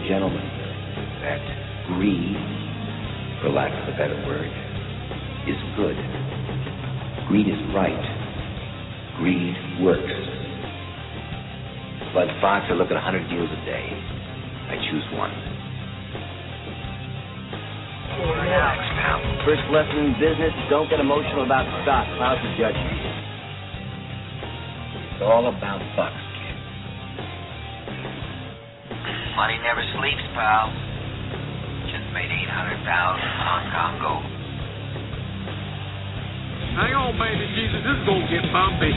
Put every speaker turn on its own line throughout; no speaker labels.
gentlemen, that greed, for lack of a better word, is good. Greed is right. Greed works. Bud Fox, I look at 100 deals a day. I choose one.
Relax, pal. First lesson in business, don't get emotional about the stock. How's the judgment?
It's all about bucks, kid.
Money never sleeps, pal. Just made 800,000 Hong Kong gold.
Hang on, baby Jesus, this is gonna get bumpy.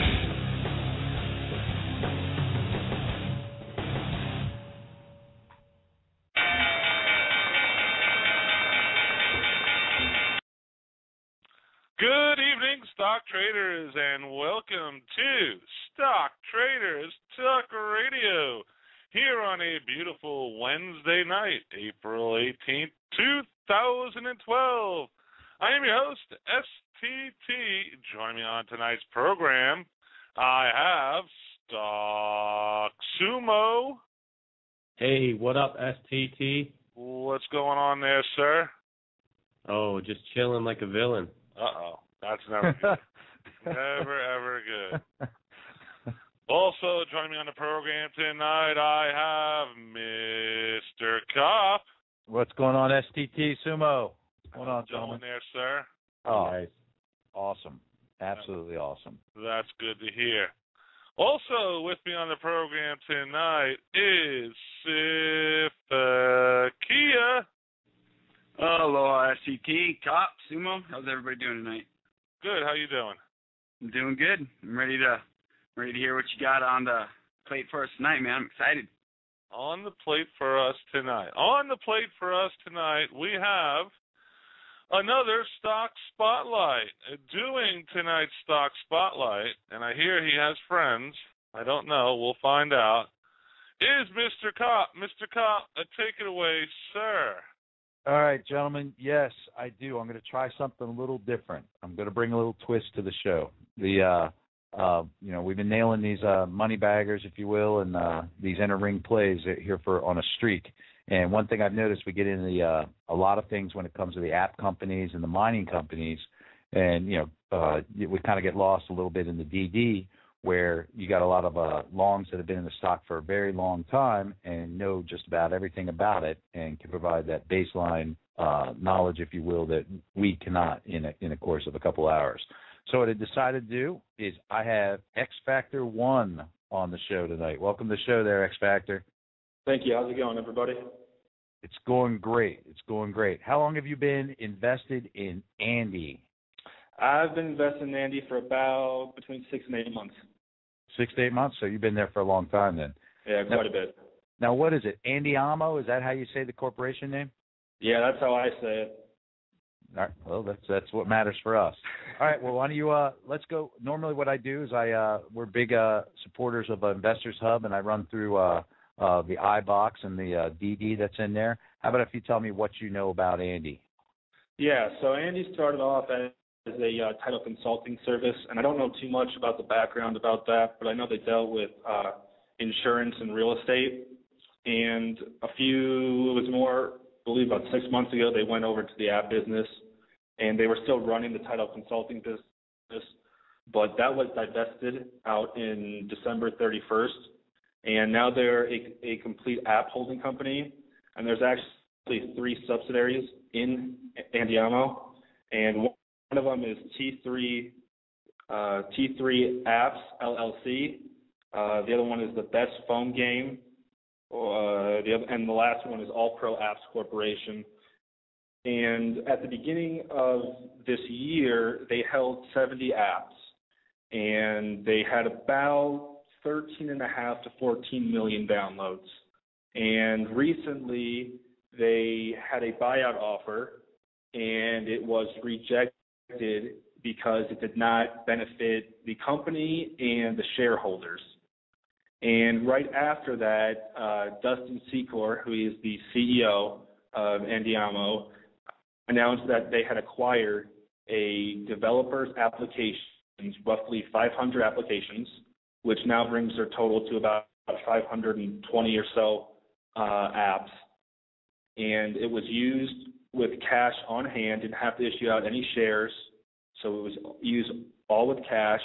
Good evening, stock traders, and welcome to Stock Traders Talk Radio here on a beautiful Wednesday night, April 18th, 2012. I am your host, STT. Join me on tonight's program. I have Stock Sumo.
Hey, what up, STT?
What's going on there, sir?
Oh, just chilling like a villain.
Uh-oh. That's never good. Never, ever good. Also, joining me on the program tonight, I have Mr. Cop.
What's going on, STT Sumo? What's going on,
gentlemen? There, sir.
Oh, nice. Awesome. Absolutely awesome.
That's good to hear. Also with me on the program tonight is Kia.
Hello, STT, Cop, Sumo. How's everybody doing tonight?
Good. How you doing?
I'm doing good. I'm ready to hear what you got on the plate for us tonight, man. I'm excited.
On the plate for us tonight. We have another stock spotlight. Doing tonight's stock spotlight, and I hear he has friends. I don't know. We'll find out. Is Mr. Cop. Mr. Cop, take it away, sir.
All right, gentlemen. Yes, I do. I'm going to try something a little different. I'm going to bring a little twist to the show. We've been nailing these money baggers, if you will, and these inter-ring plays here on a streak. And one thing I've noticed, we get into a lot of things when it comes to the app companies and the mining companies, and we kind of get lost a little bit in the DD, where you got a lot of longs that have been in the stock for a very long time and know just about everything about it and can provide that baseline knowledge, if you will, that we cannot in a course of a couple hours. So what I decided to do is I have X Factor 1 on the show tonight. Welcome to the show there, X Factor.
Thank you. How's it going, everybody?
It's going great. How long have you been invested in ANDI?
I've been investing in ANDI for about between 6 and 8 months.
6 to 8 months? So you've been there for a long time then.
Yeah, quite a bit.
Now, what is it? Andiamo? Is that how you say the corporation name?
Yeah, that's how I say it.
All right. Well, that's what matters for us. All right. Well, why don't you let's go. Normally what I do is we're big supporters of Investors Hub, and I run through the iBox and the DD that's in there. How about if you tell me what you know about ANDI?
Yeah, so ANDI started off as a title consulting service, and I don't know too much about the background about that, but I know they dealt with insurance and real estate. And I believe about 6 months ago, they went over to the app business, and they were still running the title consulting business, but that was divested out in December 31st, and now they're a complete app holding company, and there's actually 3 subsidiaries in Andiamo, and one of them is T3 Apps LLC. The other one is the Best Phone Game. And the last one is All Pro Apps Corporation. And at the beginning of this year, they held 70 apps, and they had about 13.5 to 14 million downloads. And recently, they had a buyout offer, and it was rejected because it did not benefit the company and the shareholders. And right after that, Dustin Secor, who is the CEO of Andiamo, announced that they had acquired a developer's applications, roughly 500 applications, which now brings their total to about 520 or so apps. and it was used with cash on hand, didn't have to issue out any shares, so it was used all with cash.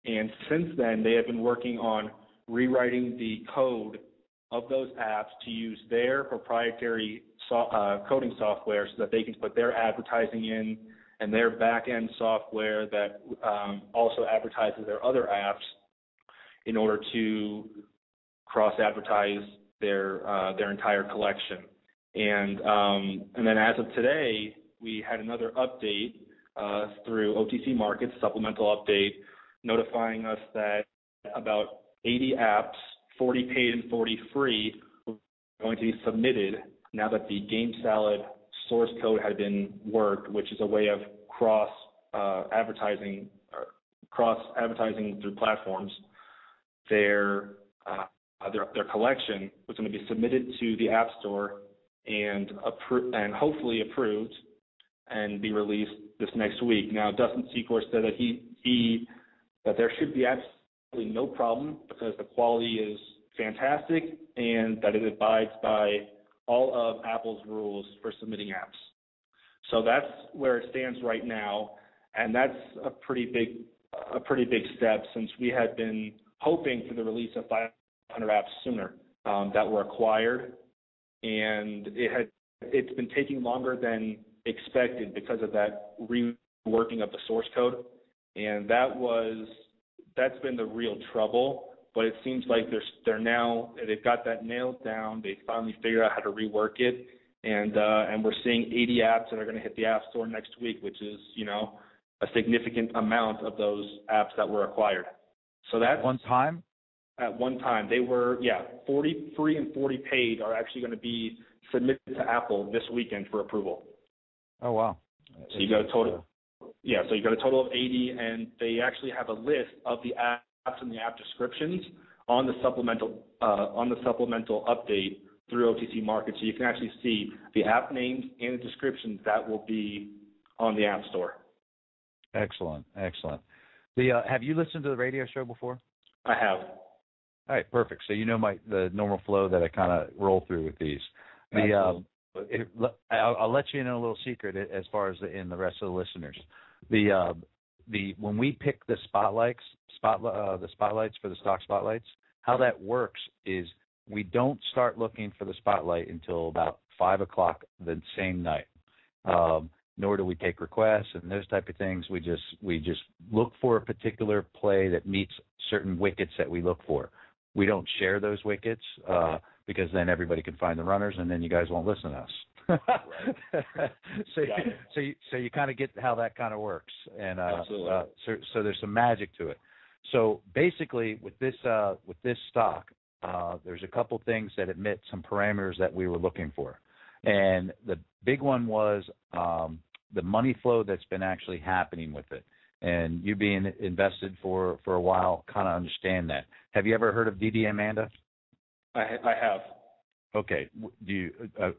And since then, they have been working on rewriting the code of those apps to use their proprietary coding software so that they can put their advertising in, and their back-end software that also advertises their other apps in order to cross-advertise their entire collection. And then as of today, we had another update through OTC Markets, supplemental update, notifying us that about 80 apps, 40 paid and 40 free, were going to be submitted now that the Game Salad source code had been worked, which is a way of cross advertising through platforms. Their collection was going to be submitted to the App Store and hopefully approved and be released this next week. Now, Dustin Secor said that that there should be absolutely no problem because the quality is fantastic and that it abides by all of Apple's rules for submitting apps. So that's where it stands right now, and that's a pretty big step since we had been hoping for the release of 500 apps sooner that were acquired, and it's been taking longer than expected because of that reworking of the source code, and that's been the real trouble. But it seems like they've got that nailed down. They finally figured out how to rework it, and we're seeing 80 apps that are going to hit the App Store next week, which is a significant amount of those apps that were acquired. So that's
one time.
At one time, they were 40 free and 40 paid are actually going to be submitted to Apple this weekend for approval.
Oh wow!
So you got a total. Yeah, so you got a total of 80, and they actually have a list of the apps and the app descriptions on the supplemental update through OTC Markets, so you can actually see the app names and the descriptions that will be on the App Store.
Excellent. Have you listened to the radio show before?
I have.
All right, perfect. So you know the normal flow that I kind of roll through with these. I'll let you in a little secret as far as in the rest of the listeners. When we pick the spotlights for the stock spotlights, how that works is we don't start looking for the spotlight until about 5 o'clock the same night. Nor do we take requests and those type of things. We just look for a particular play that meets certain wickets that we look for. We don't share those wickets because then everybody can find the runners, and then you guys won't listen to us. So you kind of get how that kind of works, and so there's some magic to it. So basically, with this stock, there's a couple things that admit some parameters that we were looking for, and the big one was the money flow that's been actually happening with it. And you being invested for a while, kind of understand that. Have you ever heard of DD Amanda?
I have.
Okay.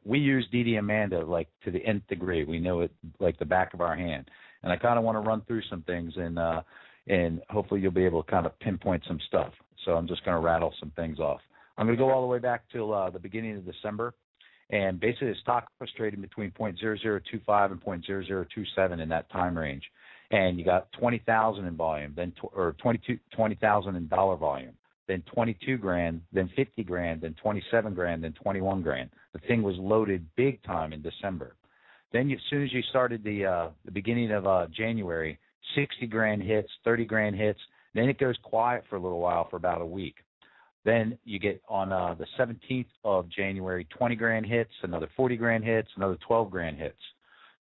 We use DD Amanda like to the nth degree. We know it like the back of our hand. And I kind of want to run through some things, and hopefully you'll be able to kind of pinpoint some stuff. So I'm just going to rattle some things off. I'm going to go all the way back till the beginning of December. And basically the stock was trading between 0.0025 and 0.0027 in that time range. And you got 20,000 in volume, then $20,000 in dollar volume, then 22 grand, then 50 grand, then 27 grand, then 21 grand. The thing was loaded big time in December. Then as soon as you started the beginning of January, 60 grand hits, 30 grand hits. Then it goes quiet for a little while for about a week. Then you get on the 17th of January, 20 grand hits, another 40 grand hits, another 12 grand hits.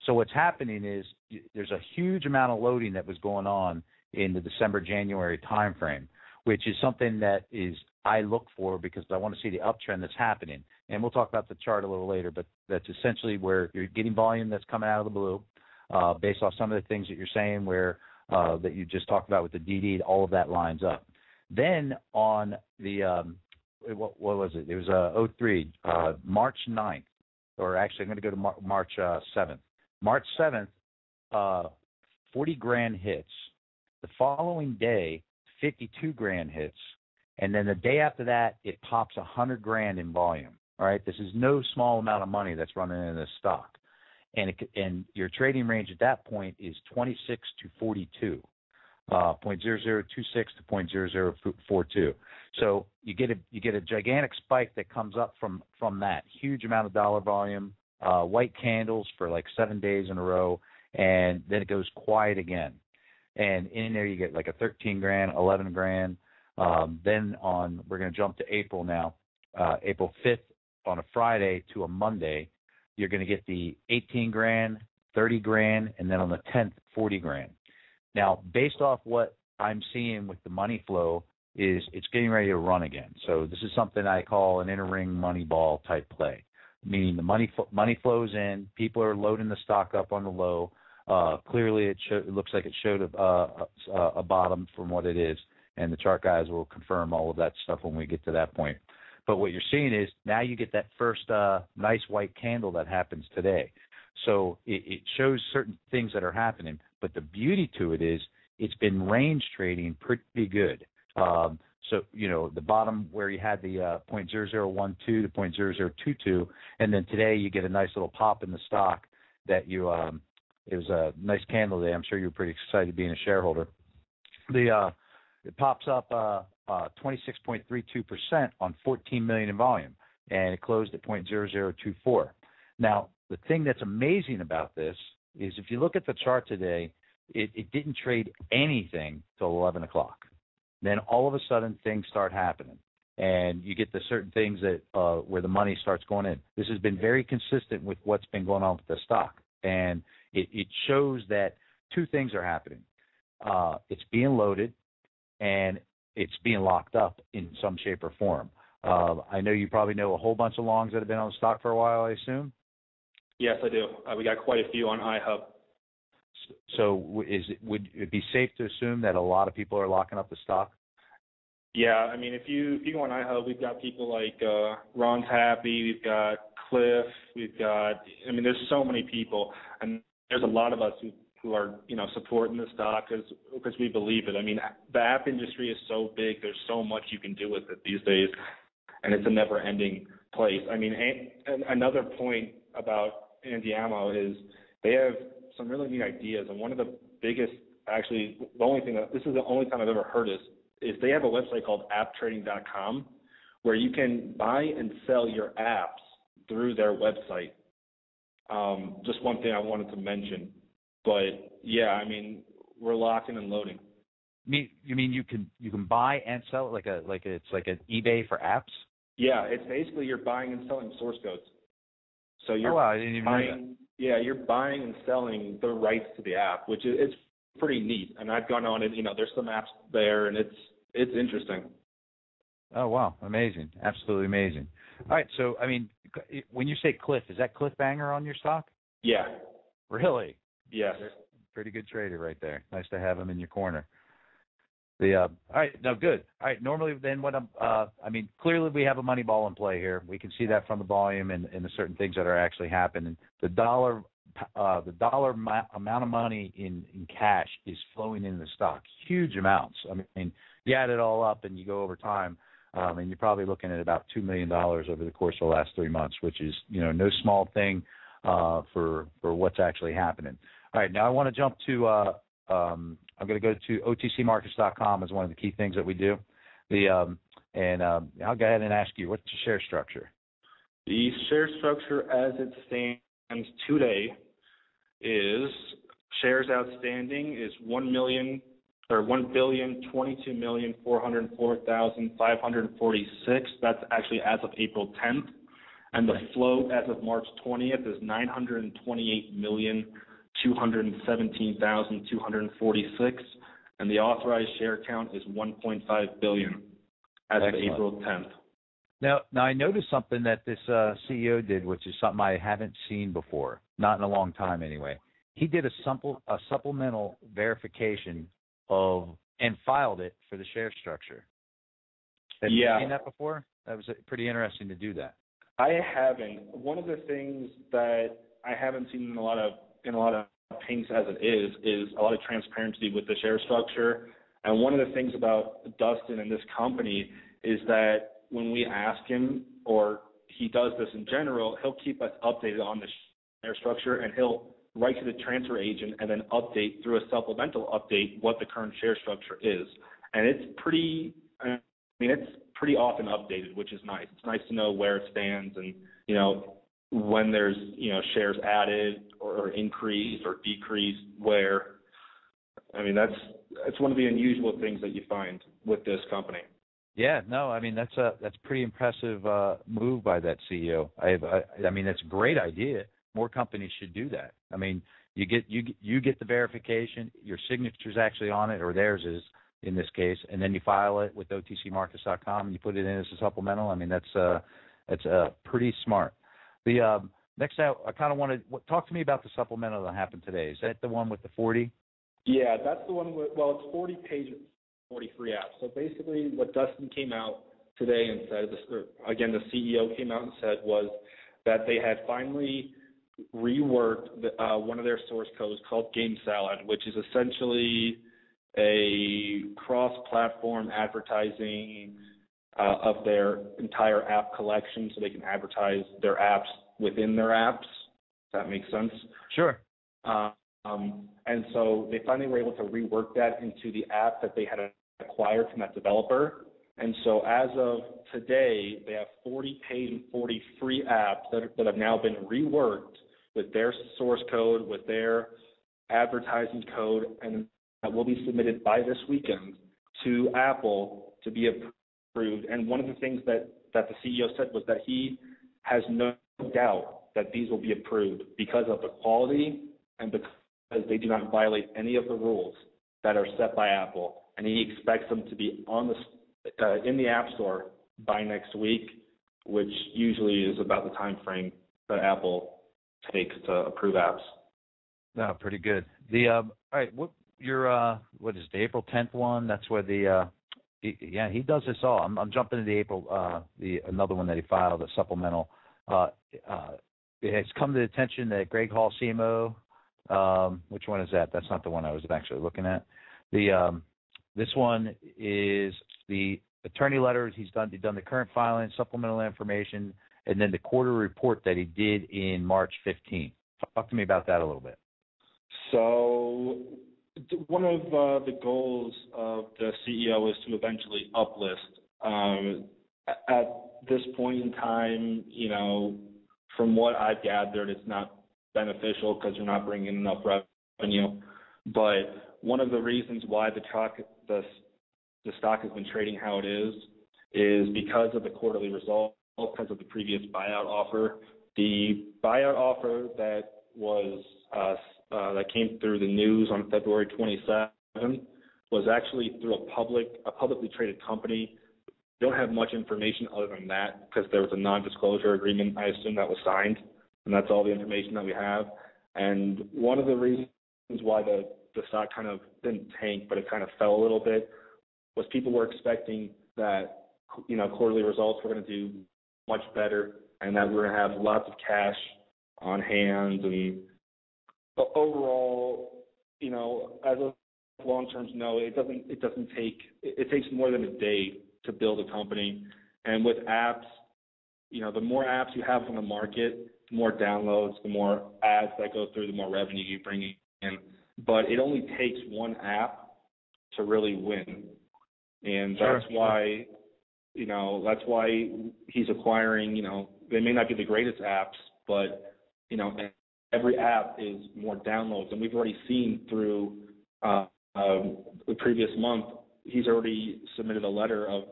So what's happening is there's a huge amount of loading that was going on in the December-January time frame, which is something that I look for because I want to see the uptrend that's happening. And we'll talk about the chart a little later, but that's essentially where you're getting volume that's coming out of the blue based off some of the things that you're saying where that you just talked about with the DD, all of that lines up. Then on the, what was it? It was 03, March 9th, or actually I'm going to go to March 7th. March 7th, 40 grand hits. The following day, 52 grand hits. And then the day after that, it pops 100 grand in volume. All right, this is no small amount of money that's running in this stock, and your trading range at that point is 26 to 42, 0.0026 to 0.0042. So you get a gigantic spike that comes up from that huge amount of dollar volume, white candles for like 7 days in a row, and then it goes quiet again. And in there you get like a 13 grand, 11 grand. Then we're going to jump to April now, April 5th on a Friday to a Monday, you're going to get the 18 grand, 30 grand, and then on the 10th, 40 grand. Now, based off what I'm seeing with the money flow, is it's getting ready to run again. So this is something I call an inter-ring money ball type play, meaning the money flows in, people are loading the stock up on the low. Clearly, it looks like it showed a bottom from what it is, and the chart guys will confirm all of that stuff when we get to that point. But what you're seeing is now you get that first nice white candle that happens today. So it shows certain things that are happening. But the beauty to it is it's been range trading pretty good. So, the bottom where you had the 0.0012 to 0.0022, and then today you get a nice little pop in the stock that it was a nice candle today. I'm sure you were pretty excited being a shareholder. It pops up 26.32% on 14 million in volume, and it closed at 0.0024. Now, the thing that's amazing about this is if you look at the chart today, it didn't trade anything till 11 o'clock. Then all of a sudden things start happening, and you get the certain things that where the money starts going in. This has been very consistent with what's been going on with the stock, and it shows that two things are happening. It's being loaded, and it's being locked up in some shape or form. I know you probably know a whole bunch of longs that have been on the stock for a while, I assume?
Yes, I do. We got quite a few on iHub.
So would it be safe to assume that a lot of people are locking up the stock?
Yeah, I mean, if you go on iHub, we've got people like Ron's Happy, we've got Cliff, there's so many people, and there's a lot of us who are, supporting the stock because we believe it. I memean, the app industry is so big. There's so much you can do with it these days, and it's a never-ending place. I mean, another point about ANDI is they have some really neat ideas, and one of the biggest, actually, this is the only time I've ever heard is they have a website called apptrading.com where you can buy and sell your apps through their website. Just one thing I wanted to mention. But yeah, I mean, we're locking and loading.
You mean you can buy and sell it it's like an eBay for apps?
Yeah, it's basically you're buying and selling source codes. So you're
I didn't even know that.
Yeah, you're buying and selling the rights to the app, which is pretty neat. And I've gone on it. There's some apps there, and it's interesting.
Oh wow, amazing, absolutely amazing. All right, so I mean, when you say Cliff, is that Cliffbanger on your stock?
Yeah.
Really?
Yes.
Pretty good trader right there. Nice to have him in your corner. All right, no, good. All right, normally then clearly we have a money ball in play here. We can see that from the volume and the certain things that are actually happening. The dollar amount of money in cash is flowing into the stock, huge amounts. I mean, you add it all up and you go over time, and you're probably looking at about $2 million over the course of the last 3 months, which is, no small thing for what's actually happening. All right, now I want to jump to I'm going to go to OTCmarkets.com as one of the key things that we do. I'll go ahead and ask you, what's the share structure?
The share structure as it stands today is shares outstanding is 1,022,404,546. That's actually as of April 10th. And the float as of March 20th is 928,217,246, and the authorized share count is 1.5 billion as of April 10th.
Now I noticed something that this CEO did, which is something I haven't seen before, not in a long time anyway. He did a supplemental verification and filed it for the share structure. Have you seen that before? That was pretty interesting to do that.
I haven't. One of the things that I haven't seen in a lot of pinks as it is a lot of transparency with the share structure. And one of the things about Dustin and this company is that when we ask him or he does this in general, he'll keep us updated on the share structure, and he'll write to the transfer agent and then update through a supplemental update what the current share structure is. And it's pretty often updated, which is nice. It's nice to know where it stands and, when there's, shares added or increased or decreased where. That's one of the unusual things that you find with this company.
Yeah, no, that's pretty impressive move by that CEO. That's a great idea. More companies should do that. You get the verification, your signature's actually on it, or theirs is in this case, and then you file it with OTCMarkets.com and you put it in as a supplemental. That's pretty smart. The next out, I kind of want to talk to me about the supplemental that happened today. Is that the one with the 40?
Yeah, that's the one with, it's 40 pages, 40 free apps. So basically what Dustin came out today and said, again, the CEO came out and said was that they had finally reworked one of their source codes called Game Salad, which is essentially a cross-platform advertising of their entire app collection so they can advertise their apps within their apps. Does that make sense?
Sure.
And so they finally were able to rework that into the app that they had acquired from that developer. And so as of today, they have 40 paid and 40 free apps that have now been reworked with their source code, with their advertising code, and that will be submitted by this weekend to Apple to be approved. And one of the things that the CEO said was that he has no doubt that these will be approved because of the quality and because they do not violate any of the rules that are set by Apple. And he expects them to be on in the App Store by next week, which usually is about the time frame that Apple takes to approve apps.
No, pretty good. All right, what is the April 10th one? That's where he does this all. I'm jumping to the April another one that he filed, a supplemental. It has come to the attention that Greg Hall, CMO. Which one is that? That's not the one I was actually looking at. This one is the attorney letters. He's done the current filing, supplemental information, and then the quarter report that he did in March 15th. Talk to me about that a little bit.
So one of the goals of the CEO is to eventually uplist. At this point in time, from what I've gathered, it's not beneficial because you're not bringing in enough revenue. But one of the reasons why the stock has been trading how it is because of the quarterly results, because of the previous buyout offer. The buyout offer that was that came through the news on February 27th was actually through a publicly traded company. We don't have much information other than that because there was a non-disclosure agreement. I assume that was signed, and that's all the information that we have. And one of the reasons why the stock kind of didn't tank, but it kind of fell a little bit, was people were expecting that quarterly results were going to do much better, and that we're going to have lots of cash on hand. And overall, as a long-term know, it takes more than a day to build a company. And with apps, the more apps you have on the market, the more downloads, the more ads that go through, the more revenue you bring in. But it only takes one app to really win. And that's why he's acquiring, they may not be the greatest apps, but, every app is more downloads. And we've already seen through the previous month, he's already submitted a letter of,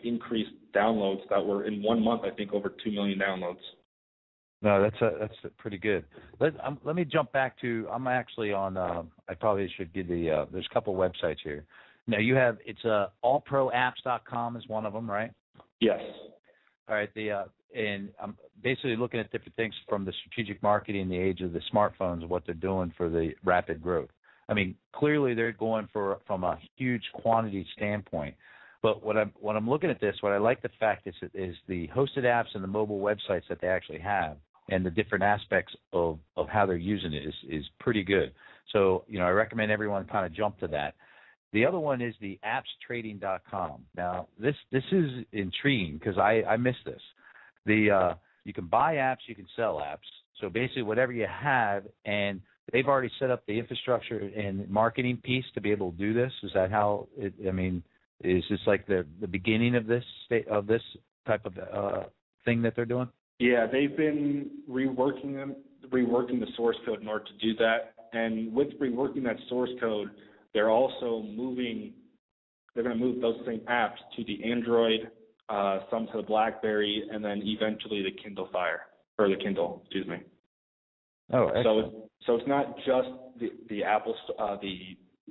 increased downloads that were in 1 month, I think, over 2 million downloads.
No, that's pretty good. Let me jump back to, I'm actually on, I probably should give there's a couple websites here. Now it's allproapps.com is one of them, right?
Yes.
All right. And I'm basically looking at different things from the strategic marketing, the age of the smartphones, what they're doing for the rapid growth. Clearly they're going from a huge quantity standpoint. But what I'm looking at this, what I like the fact is the hosted apps and the mobile websites that they actually have, and the different aspects of how they're using it is pretty good. So, I recommend everyone kind of jump to that. The other one is the appstrading.com. Now, this is intriguing because I missed this. You can buy apps, you can sell apps. So basically, whatever you have, and they've already set up the infrastructure and marketing piece to be able to do this. Is that how? Is this like the beginning of this type of thing that they're doing?
Yeah, they've been reworking the source code in order to do that. And with reworking that source code, they're also moving. They're going to move those same apps to the Android, some to the BlackBerry, and then eventually the Kindle excuse me.
Oh, excellent.
So it's not just the Apple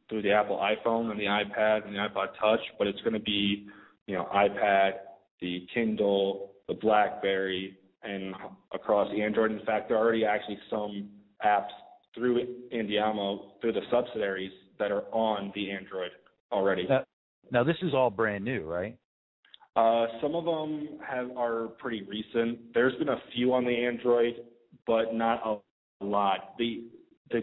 through the Apple iPhone and the iPad and the iPod Touch, but it's going to be iPad, the Kindle, the BlackBerry, and across the Android. In fact, there are already actually some apps through Andiamo, through the subsidiaries, that are on the Android already.
Now this is all brand new, right?
Some of them are pretty recent. There's been a few on the Android, but not a lot. The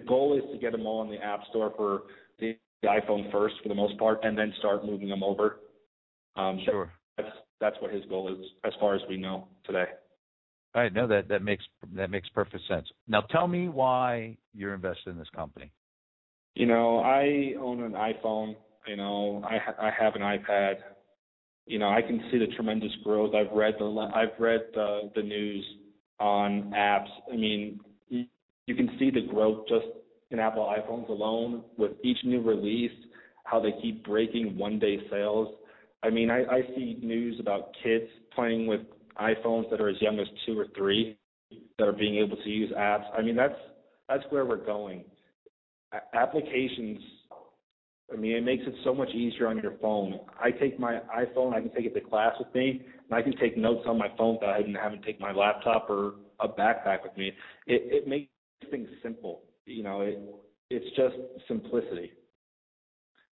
goal is to get them all in the App Store for the iPhone first, for the most part, and then start moving them over.
Sure.
That's what his goal is, as far as we know today.
All right, no, that makes perfect sense. Now tell me why you're invested in this company.
I own an iPhone. I have an iPad. I can see the tremendous growth. I've read the news on apps. I mean, you can see the growth just in Apple iPhones alone with each new release, how they keep breaking one-day sales. I mean, I see news about kids playing with iPhones that are as young as 2 or 3 that are being able to use apps. I mean, that's where we're going. Applications, I mean, it makes it so much easier on your phone. I take my iPhone, I can take it to class with me, and I can take notes on my phone that I didn't have to take my laptop or a backpack with me. It makes things simple. It's just simplicity.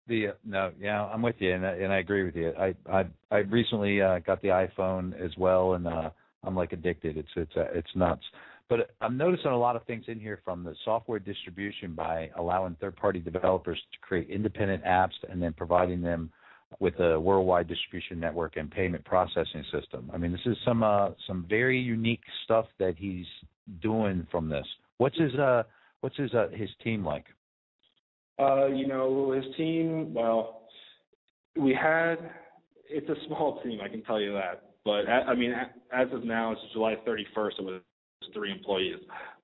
I'm with you, and I agree with you. I recently got the iPhone as well, and I'm like addicted. It's nuts. But I'm noticing a lot of things in here, from the software distribution by allowing third-party developers to create independent apps and then providing them with a worldwide distribution network and payment processing system. I mean, this is some very unique stuff that he's doing from this. What's his team like? His team, well, it's a small team, I can tell you that. But, as of now, it's July 31st, it was 3 employees.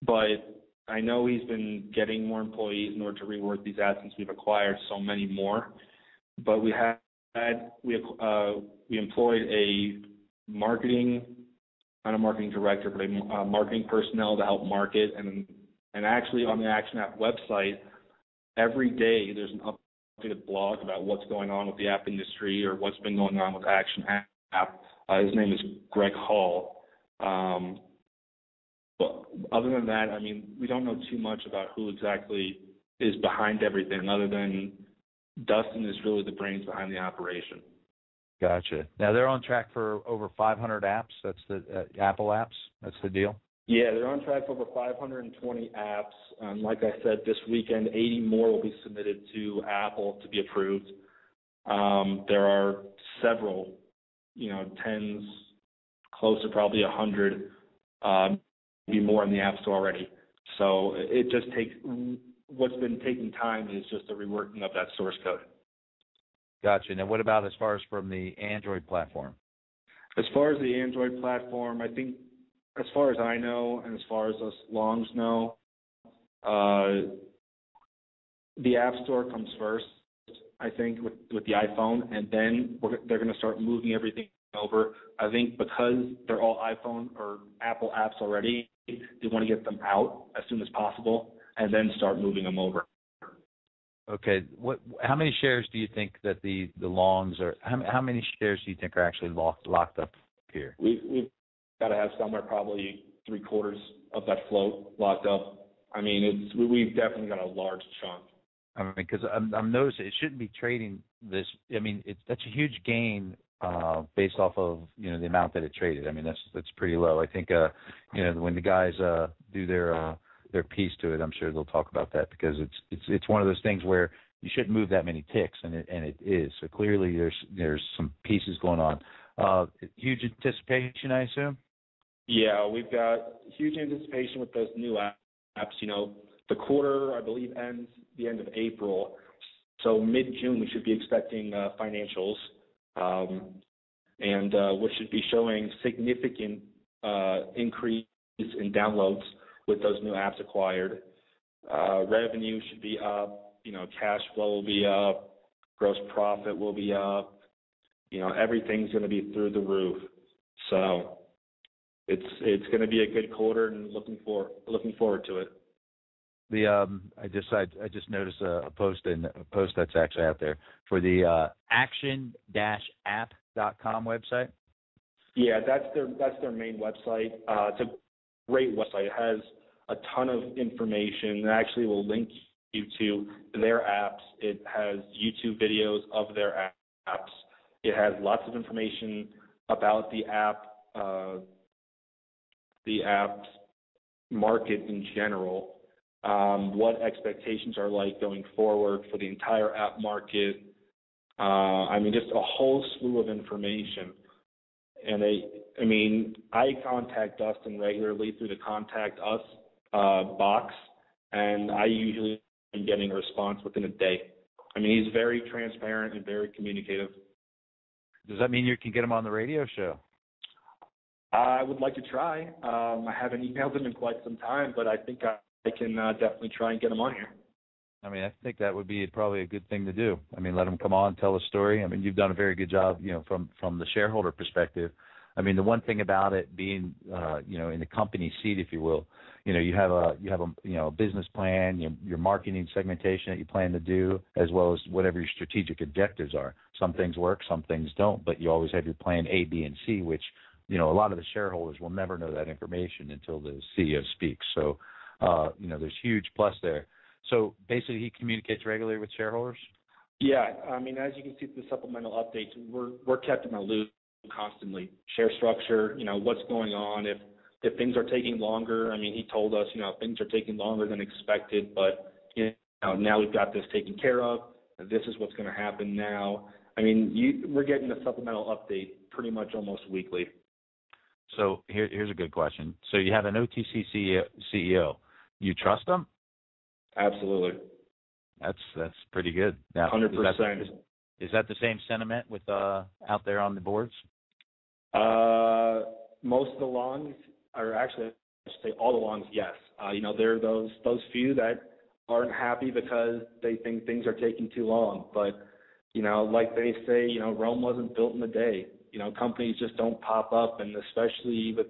But I know he's been getting more employees in order to rework these apps since we've acquired so many more. But we employed a marketing director, but a marketing personnel to help market. And actually on the Action App website, every day there's an updated blog about what's going on with the app industry or what's been going on with Action App. His name is Greg Hall. But other than that, I mean, we don't know too much about who exactly is behind everything, other than Dustin is really the brains behind the operation. Gotcha. Now they're on track for over 500 apps. That's the Apple apps. That's the deal. Yeah, they're on track for over 520 apps. Like I said, this weekend, 80 more will be submitted to Apple to be approved. There are several, tens, close to probably 100, maybe more in the App Store already. So it just takes, what's been taking time is just the reworking of that source code. Gotcha. Now what about as far as from the Android platform? As far as the Android platform, I think, as far as I know, and as far as us Longs know, the App Store comes first, I think, with the iPhone, and then they're going to start moving everything over. I think because they're all iPhone or Apple apps already, they want to get them out as soon as possible, and then start moving them over. Okay. How many shares do you think that the Longs are? How many shares do you think are actually locked up here? We've got to have somewhere probably 3/4 of that float locked up. I mean, we've definitely got a large chunk. I mean, because I'm noticing it shouldn't be trading this. I mean, that's a huge gain based off of the amount that it traded. I mean, that's pretty low. I think when the guys do their piece to it, I'm sure they'll talk about that, because it's one of those things where you shouldn't move that many ticks, and it is. So clearly there's some pieces going on. Huge anticipation, I assume. Yeah, we've got huge anticipation with those new apps. You know, the quarter, I believe, ends the end of April. So mid-June, we should be expecting financials, and we should be showing significant increase in downloads with those new apps acquired. Revenue should be up. You know, cash flow will be up. Gross profit will be up. You know, everything's going to be through the roof. So it's going to be a good quarter, and looking forward to it.
I just noticed a post that's actually out there for the action-app.com website.
Yeah, that's their main website. It's a great website. It has a ton of information. It actually will link you to their apps. It has YouTube videos of their apps. It has lots of information about the app's market in general, what expectations are like going forward for the entire app market. I mean, just a whole slew of information. And I contact Dustin regularly through the Contact Us box, and I usually am getting a response within a day. I mean, he's very transparent and very communicative.
Does that mean you can get him on the radio show?
I would like to try. I haven't emailed him in quite some time, but I think I can definitely try and get him on here.
I mean, I think that would be probably a good thing to do. I mean, let him come on, tell a story. I mean, you've done a very good job, you know, from the shareholder perspective. I mean, the one thing about it being, you know, in the company seat, if you will, you know, you have a business plan, your marketing segmentation that you plan to do, as well as whatever your strategic objectives are. Some things work, some things don't, but you always have your plan A, B, and C, which, you know, a lot of the shareholders will never know that information until the CEO speaks. So, you know, there's huge plus there. So basically, he communicates regularly with shareholders?
Yeah, I mean, as you can see through the supplemental updates, we're kept in the loop constantly. Share structure, you know, what's going on. If things are taking longer, I mean, he told us, you know, things are taking longer than expected, but, you know, now we've got this taken care of. This is what's going to happen now. I mean, we're getting a supplemental update pretty much almost weekly.
So here's a good question. So you have an OTC CEO. You trust him?
Absolutely.
That's pretty good. Now,
100%.
Is that the same sentiment with out there on the boards?
Most of the longs, or actually, I should say all the longs, yes. You know, there are those few that aren't happy because they think things are taking too long. But, you know, like they say, you know, Rome wasn't built in a day. You know, companies just don't pop up, and especially with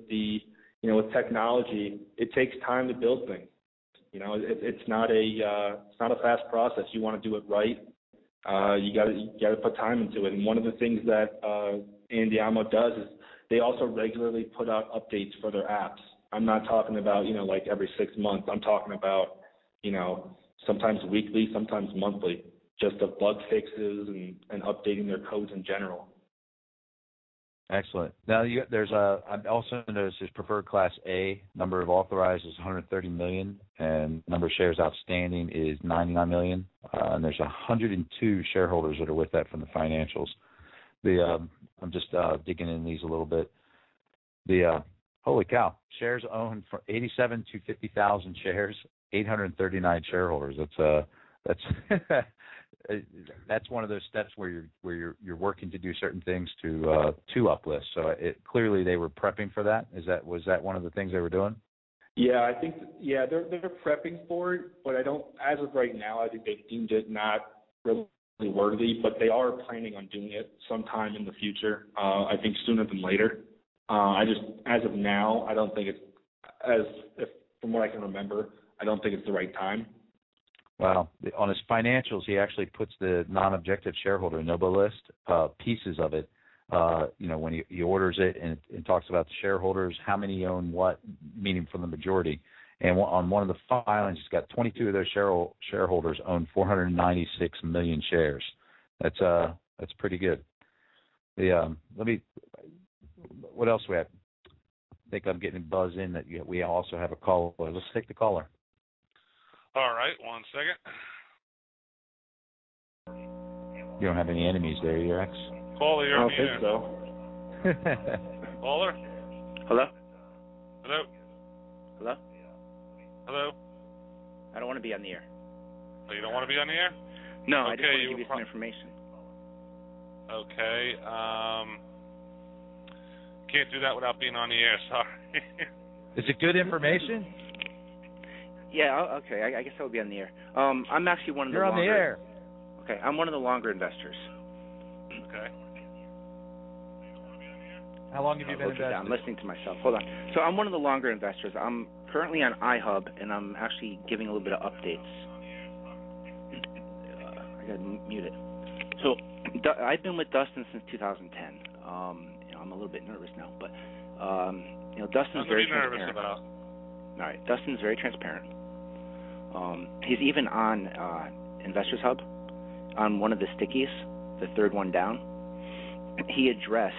with technology, it takes time to build things. You know, it's not a fast process. You want to do it right. You got to put time into it. And one of the things that ANDI does is they also regularly put out updates for their apps. I'm not talking about, you know, like every 6 months. I'm talking about, you know, sometimes weekly, sometimes monthly, just of bug fixes and updating their codes in general.
Excellent. Now, I also noticed there's preferred Class A. Number of authorized is 130 million, and number of shares outstanding is 99 million. And there's 102 shareholders that are with that from the financials. I'm just digging in these a little bit. Holy cow! Shares owned from 87 to 50,000 shares, 839 shareholders. That's that's one of those steps where you're working to do certain things to uplist. So clearly they were prepping for that. Was that one of the things they were doing?
Yeah, I think they're prepping for it, but I don't. As of right now, I think they deemed it not really worthy, but they are planning on doing it sometime in the future. I think sooner than later. As of now, I don't think from what I can remember, I don't think it's the right time.
Wow. On his financials, he actually puts the non-objective shareholder Noble list, pieces of it, you know, when he orders it and talks about the shareholders, how many own what, meaning from the majority. And on one of the filings, he's got 22 of those shareholders own 496 million shares. That's pretty good. What else we have? I think I'm getting buzzed in that we also have a caller. Let's take the caller.
All right, 1 second.
You don't have any enemies there, you X?
Caller, you're
I
on
don't
the air.
think so.
Caller?
Hello?
Hello?
Hello?
Hello?
I don't want to be on the air.
Oh, you don't want to be on the air?
No,
okay,
I just want to give you some information.
Okay. Can't do that without being on the air, sorry.
Is it good information?
Yeah, okay, I guess I would be on the air. I'm actually one of
You're
the
on the air.
Okay, I'm one of the longer investors.
Okay.
How long have you been investing?
I'm listening to myself. Hold on. So I'm one of the longer investors. I'm currently on iHub, and I'm actually giving a little bit of updates. I got to mute it. So I've been with Dustin since 2010. I'm a little bit nervous now, but Dustin's very transparent.
About.
All right, Dustin's very transparent. He's even on Investors Hub, on one of the stickies, the third one down. He addressed,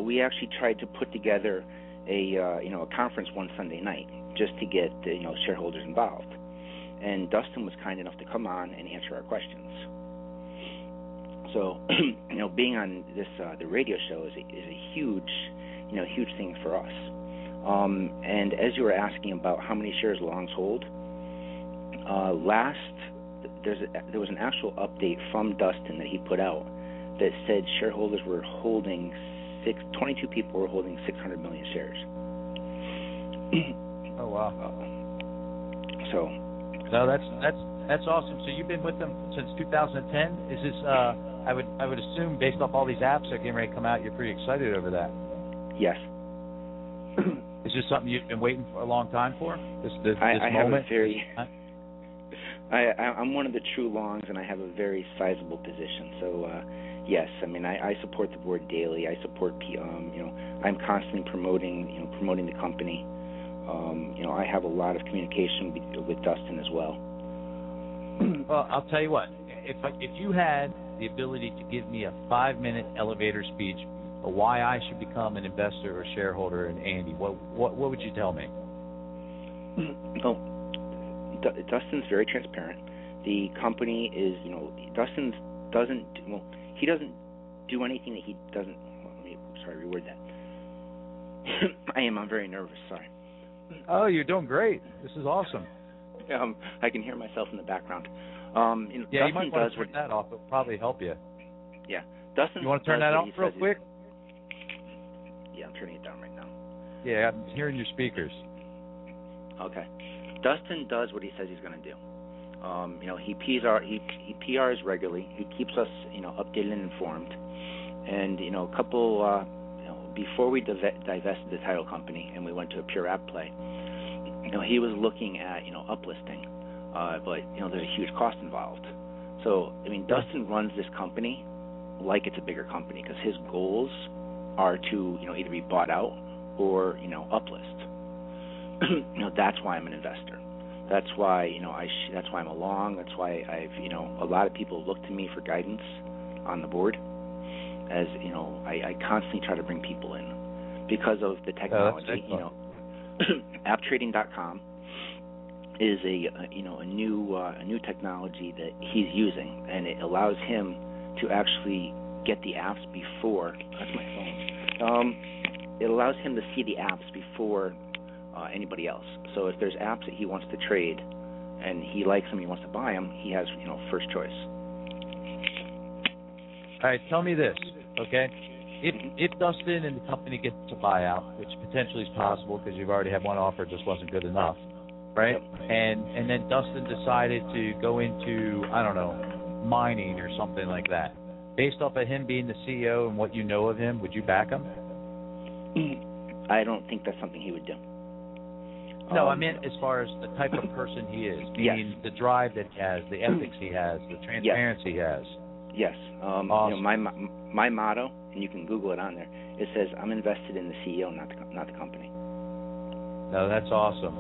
we actually tried to put together a conference one Sunday night just to get shareholders involved, and Dustin was kind enough to come on and answer our questions. So, being on this the radio show is a huge, huge thing for us. And as you were asking about how many shares Longs hold, there was an actual update from Dustin that he put out that said shareholders were holding 22 people were holding 600 million shares.
Oh wow!
No,
that's awesome. So you've been with them since 2010. Is this? I would assume based off all these apps that are getting ready to come out, you're pretty excited over that.
Yes.
Is this something you've been waiting for a long time for? This
I
moment?
I'm one of the true longs, and I have a very sizable position. So, yes, I mean, I support the board daily. I support, I'm constantly promoting the company. I have a lot of communication with Dustin as well.
Well, I'll tell you what. If you had the ability to give me a 5-minute elevator speech of why I should become an investor or shareholder in ANDI, what would you tell me?
Oh, Dustin's very transparent. The company is, Dustin doesn't do anything that he doesn't. Reword that. I'm very nervous. Sorry.
Oh, you're doing great. This is awesome.
I can hear myself in the background.
You might want to turn that off. It'll probably help you.
Yeah, Dustin.
You want to turn that off real quick?
Yeah, I'm turning it down right now.
Yeah, I'm hearing your speakers.
Okay. Dustin does what he says he's going to do. He PRs regularly. He keeps us, updated and informed. And a couple before we divested the title company and we went to a pure app play, he was looking at uplisting, but there's a huge cost involved. So I mean, Dustin runs this company like it's a bigger company because his goals are to either be bought out or uplist. That's why I'm an investor. That's why that's why I'm a long. That's why I've a lot of people look to me for guidance on the board. As I constantly try to bring people in because of the technology. AppTrading.com is a new technology that he's using, and it allows him to actually get the apps before. That's my phone. It allows him to see the apps before anybody else. So if there's apps that he wants to trade, and he likes them, he wants to buy them, he has first choice.
All right, tell me this, okay? If Dustin and the company gets a buyout, which potentially is possible because you've already had one offer, just wasn't good enough, right? Yep. And then Dustin decided to go into, I don't know, mining or something like that. Based off of him being the CEO and what you know of him, would you back him?
I don't think that's something he would do.
No, I meant as far as the type of person he is, meaning the drive that he has, the ethics he has, the transparency he has.
Yes.
Awesome.
My motto, and you can Google it on there, it says, I'm invested in the CEO, not the company.
No, that's awesome.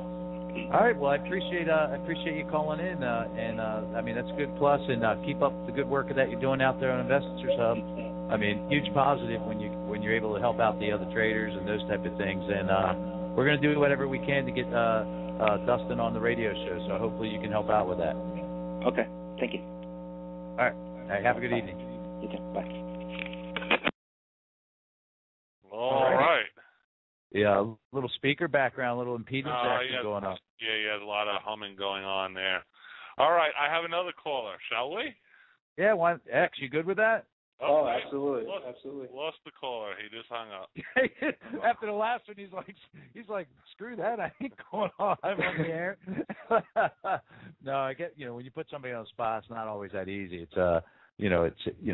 All right, well, I appreciate you calling in, and I mean, that's a good plus, and keep up the good work that you're doing out there on Investors Hub. I mean, huge positive when you're able to help out the other traders and those type of things, and we're going to do whatever we can to get Dustin on the radio show, so hopefully you can help out with that.
Okay, thank you.
All right, have a good evening.
You too, bye.
All right.
Yeah, little speaker background, little impedance action going on.
Yeah, he has a lot of humming going on there. All right, I have another caller. Shall we?
Yeah, X, you good with that?
Oh, absolutely, absolutely.
Lost the caller. He just hung up.
After the last one, he's like, screw that. I ain't going on. I'm on the air. No, I get. When you put somebody on the spot, it's not always that easy. It's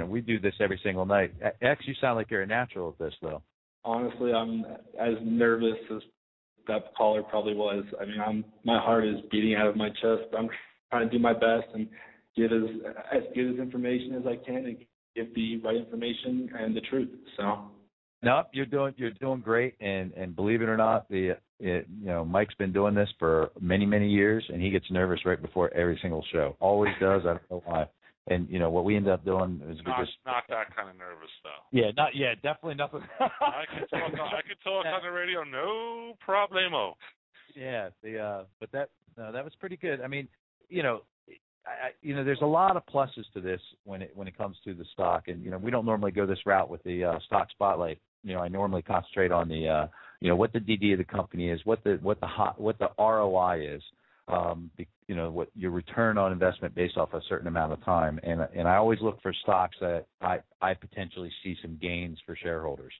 we do this every single night. X, you sound like you're a natural at this, though.
Honestly, I'm as nervous as that caller probably was. I mean, my heart is beating out of my chest. I'm trying to do my best and get as good as information as I can and give the right information and the truth. So.
No, you're doing great, and believe it or not, Mike's been doing this for many, many years, and he gets nervous right before every single show. Always does. I don't know why. And what we end up doing is
not that kind of nervous though.
Yeah, definitely nothing.
I can talk on the radio, no problemo.
Yeah, but that was pretty good. I mean, there's a lot of pluses to this when it comes to the stock, and we don't normally go this route with the stock spotlight. I normally concentrate on the what the DD of the company is, what the ROI is, what your return on investment based off a certain amount of time, and I always look for stocks that I potentially see some gains for shareholders.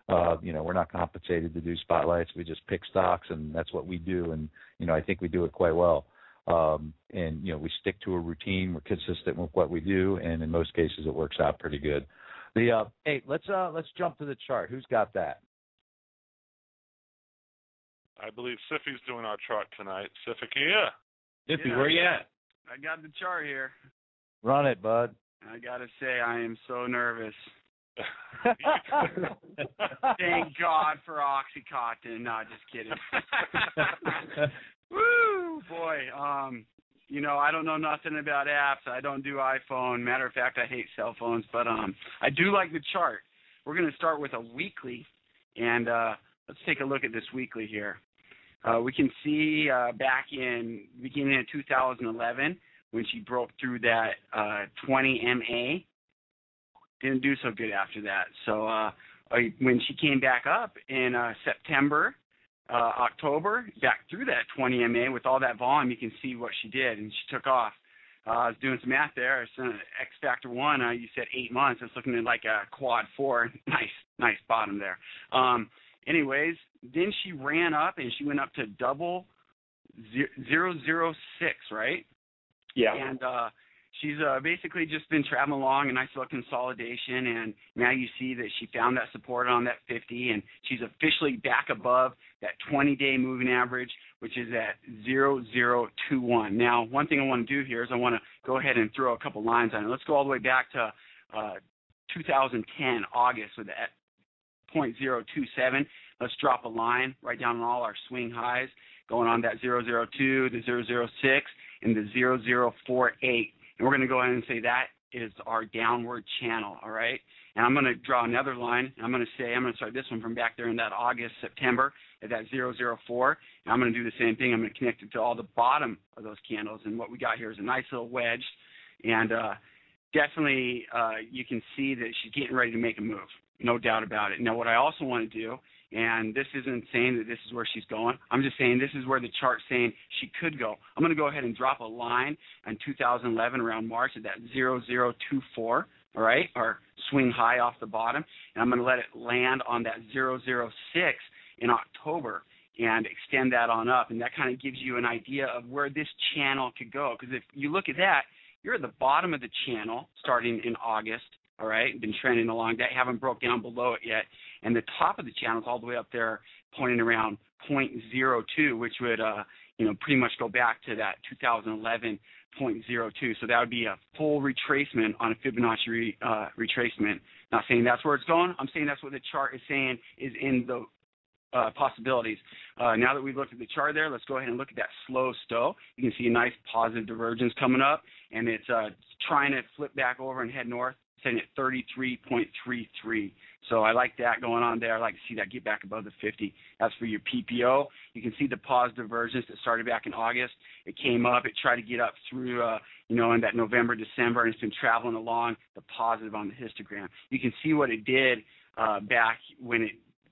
We're not compensated to do spotlights. We just pick stocks, and that's what we do, and I think we do it quite well. We stick to a routine. We're consistent with what we do, and in most cases, it works out pretty good. Hey, let's jump to the chart. Who's got that?
I believe Siffy's doing our chart tonight. Siffy, yeah.
Siffy, where you at?
I got the chart here.
Run it, bud.
I gotta say, I am so nervous. Thank God for OxyContin. No, just kidding. Woo, boy. I don't know nothing about apps. I don't do iPhone. Matter of fact, I hate cell phones. But I do like the chart. We're going to start with a weekly, and let's take a look at this weekly here. We can see back in beginning of 2011 when she broke through that 20 MA. Didn't do so good after that. So when she came back up in September, October, back through that 20 MA with all that volume, you can see what she did, and she took off. I was doing some math there. X factor 1, you said 8 months. It's looking at like a quad 4. Nice bottom there. Anyways, then she ran up, and she went up to double 006, right?
Yeah.
And she's basically just been traveling along a nice little consolidation, and now you see that she found that support on that 50, and she's officially back above that 20-day moving average, which is at 0021. Now, one thing I want to do here is I want to go ahead and throw a couple lines on it. Let's go all the way back to 2010, August, with that 0.027. Let's drop a line right down on all our swing highs, going on that 002, the 006, and the 0048. And we're going to go ahead and say that is our downward channel, all right? And I'm going to draw another line. And I'm going to start this one from back there in that August, September at that 004. And I'm going to do the same thing. I'm going to connect it to all the bottom of those candles. And what we got here is a nice little wedge. And definitely you can see that she's getting ready to make a move, no doubt about it. Now, what I also want to do, and this isn't saying that this is where she's going. I'm just saying this is where the chart's saying she could go. I'm going to go ahead and drop a line in 2011 around March at that 0024, all right, or swing high off the bottom. And I'm going to let it land on that 006 in October and extend that on up. And that kind of gives you an idea of where this channel could go. Because if you look at that, you're at the bottom of the channel starting in August. All right, been trending along that, haven't broke down below it yet. And the top of the channel is all the way up there pointing around 0.02, which would, pretty much go back to that 2011 0.02. So that would be a full retracement on a Fibonacci retracement. Not saying that's where it's going. I'm saying that's what the chart is saying is in the possibilities. Now that we've looked at the chart there, let's go ahead and look at that slow stow. You can see a nice positive divergence coming up, and it's trying to flip back over and head north, sitting at 33.33. So I like that going on there. I like to see that get back above the 50. That's for your PPO. You can see the positive divergence that started back in August. It came up. It tried to get up through, in that November, December, and it's been traveling along the positive on the histogram. You can see what it did back when it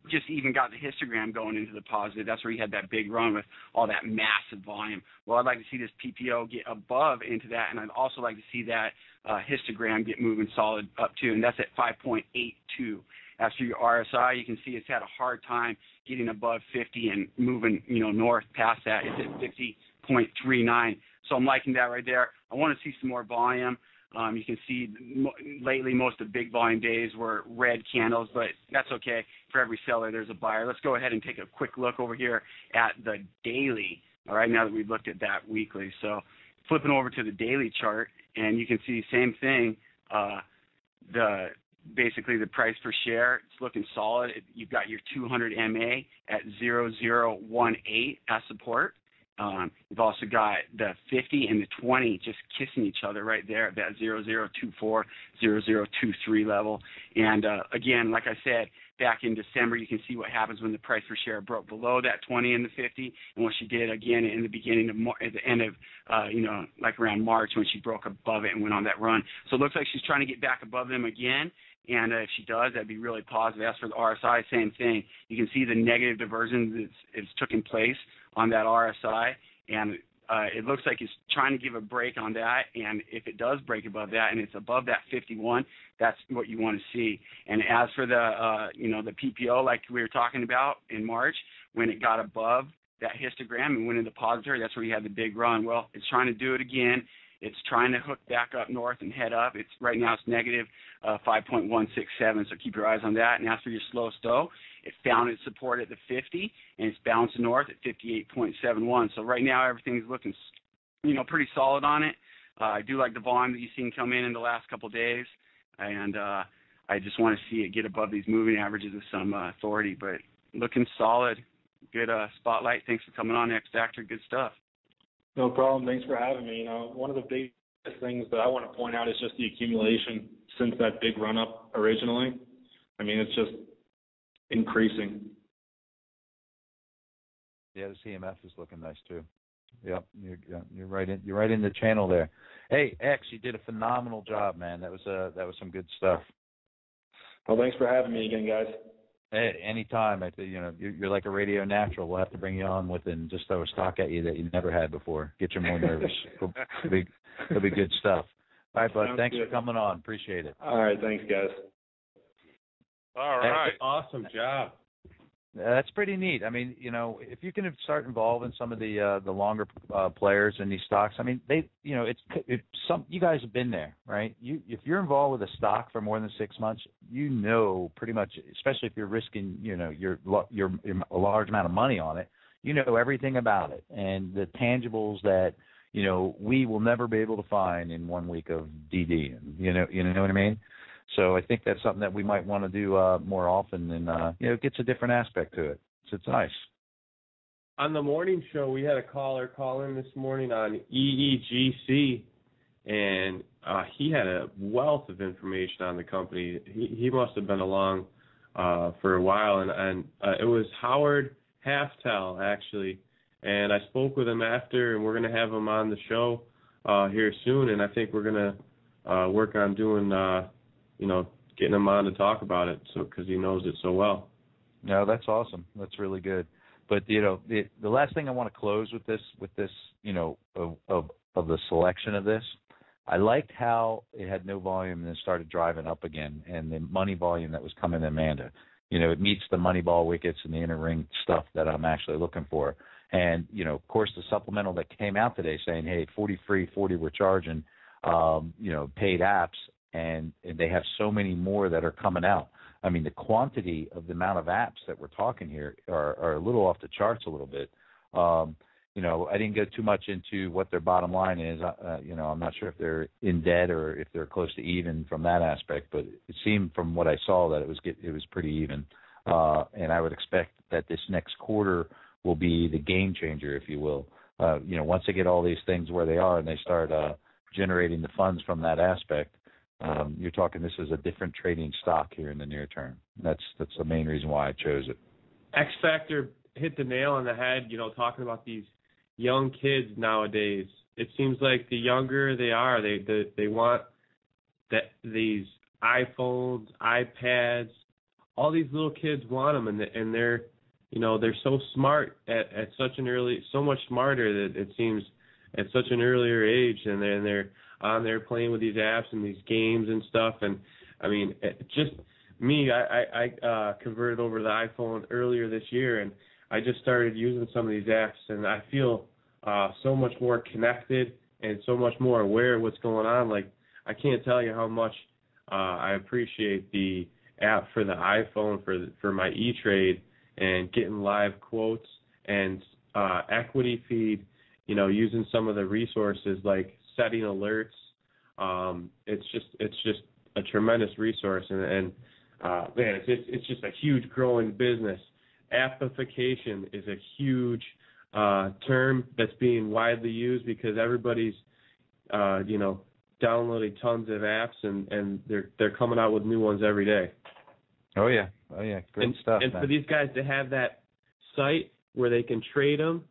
just even got the histogram going into the positive. That's where he had that big run with all that massive volume. Well, I'd like to see this PPO get above into that, and I'd also like to see that histogram get moving solid up too, and that's at 5.82. As for your RSI, you can see it's had a hard time getting above 50 and moving, north past that. It's at 50.39. So I'm liking that right there. I want to see some more volume. You can see lately most of the big volume days were red candles, but that's okay. For every seller, there's a buyer. Let's go ahead and take a quick look over here at the daily, all right, now that we've looked at that weekly. So flipping over to the daily chart, and you can see same thing, basically the price per share, it's looking solid. You've got your 200 MA at 0018 as support. You've also got the 50 and the 20 just kissing each other right there at that 0024, 0023 level. And again, like I said, back in December, you can see what happens when the price per share broke below that 20 and the 50, and what she did again in the beginning of at the end of like around March when she broke above it and went on that run. So it looks like she's trying to get back above them again. And if she does, that'd be really positive. As for the RSI, same thing. You can see the negative diversion that's taken place on that RSI, and it looks like it's trying to give a break on that. And if it does break above that and it's above that 51, that's what you want to see. And as for the the PPO, like we were talking about in March, when it got above that histogram and went into positive, that's where you had the big run. Well, it's trying to do it again. It's trying to hook back up north and head up. It's right now it's negative 5.167, so keep your eyes on that. And as for your slow stow, it found its support at the 50, and it's bouncing north at 58.71. So right now everything's looking, pretty solid on it. I do like the volume that you've seen come in the last couple of days, and I just want to see it get above these moving averages with some authority. But looking solid. Good spotlight. Thanks for coming on, X Factor. Good stuff.
No problem. Thanks for having me. One of the biggest things that I want to point out is just the accumulation since that big run-up originally. I mean, it's just increasing.
Yeah, the CMF is looking nice too. Yep, you're right in. You're right in the channel there. Hey, X, you did a phenomenal job, man. That was some good stuff.
Well, thanks for having me again, guys.
Hey, anytime. You're like a radio natural. We'll have to bring you on with and just throw a stock at you that you never had before. Get you more nervous. It'll be good stuff. All right, bud.
Sounds
thanks
good.
for coming on. Appreciate it.
All right, thanks, guys.
All right.
Awesome job.
That's pretty neat. I mean, if you can start involving some of the longer players in these stocks, I mean, you guys have been there, right? If you're involved with a stock for more than 6 months, pretty much, especially if you're risking, your a large amount of money on it, everything about it and the tangibles that we will never be able to find in 1 week of DD. You know what I mean? So I think that's something that we might want to do more often, and it gets a different aspect to it. So it's nice.
On the morning show, we had a caller call in this morning on EEGC, and he had a wealth of information on the company. He must have been along for a while, and it was Howard Halftel, actually. And I spoke with him after, and we're going to have him on the show here soon, and I think we're going to work on doing getting him on to talk about it, because he knows it so well.
No, that's awesome. That's really good. But the last thing I want to close with this, of the selection of this, I liked how it had no volume and then started driving up again, and the money volume that was coming to Amanda. It meets the money ball wickets and the inner ring stuff that I'm actually looking for. And of course, the supplemental that came out today saying, hey, 40 free, 40 we're charging, paid apps. And they have so many more that are coming out. I mean, the quantity of the amount of apps that we're talking here are a little off the charts a little bit. I didn't go too much into what their bottom line is. I'm not sure if they're in debt or if they're close to even from that aspect, but it seemed from what I saw that it was pretty even. And I would expect that this next quarter will be the game changer, if you will. Once they get all these things where they are and they start generating the funds from that aspect, you're talking this is a different trading stock here in the near term. That's the main reason why I chose it.
X Factor hit the nail on the head, talking about these young kids nowadays. It seems like the younger they are, they want these iPhones, iPads, all these little kids want them, and they're, you know, they're so smart at such an early, so much smarter that it seems at such an earlier age, and they're on there playing with these apps and these games and stuff. And I mean, just me, I converted over to the iPhone earlier this year, and I just started using some of these apps, and I feel so much more connected and so much more aware of what's going on. Like, I can't tell you how much I appreciate the app for the iPhone for my E-Trade and getting live quotes and equity feed, you know, using some of the resources like setting alerts. It's just a tremendous resource, and man, it's just a huge growing business. Appification is a huge term that's being widely used because everybody's you know, downloading tons of apps, and they're coming out with new ones every day.
Oh yeah, great stuff.
And
man.
for these guys to have that site where they can trade them,